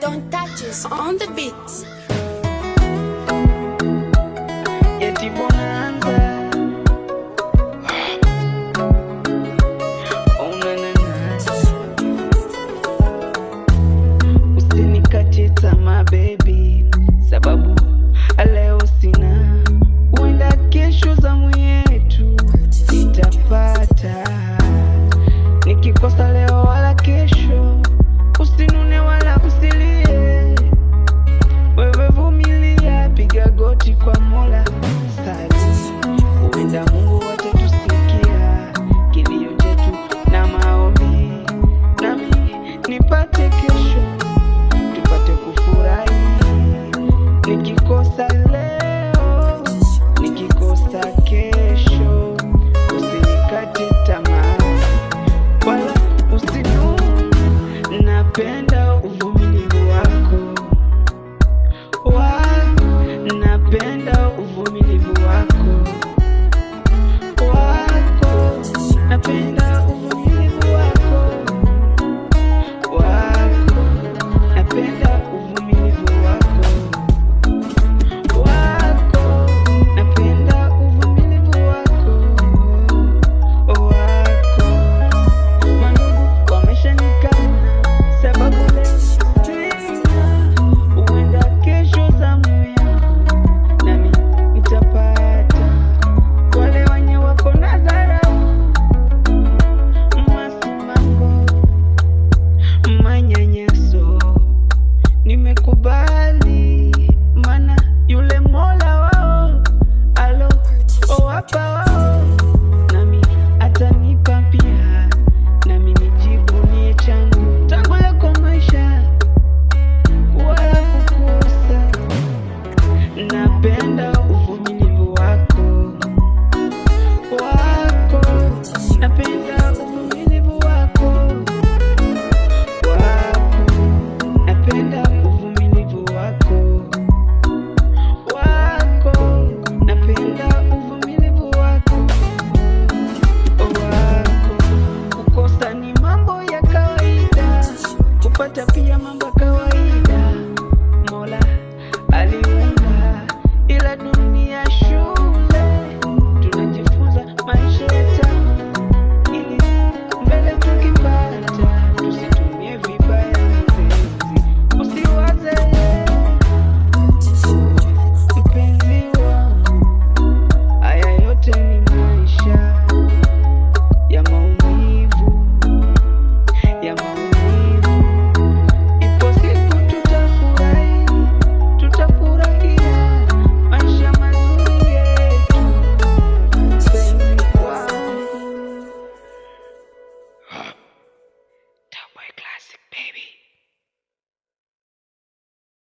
Don't touch us on the beat. Yeti bonanza. Oh na na na. Usinikate tamaa baby, sababu leo sina, uenda kesho zamu yetu sitapata. Nikikosa leo wala kesho, usinune wala usilie. Wewe vumilia, piga goti kwa Mola, sali uenda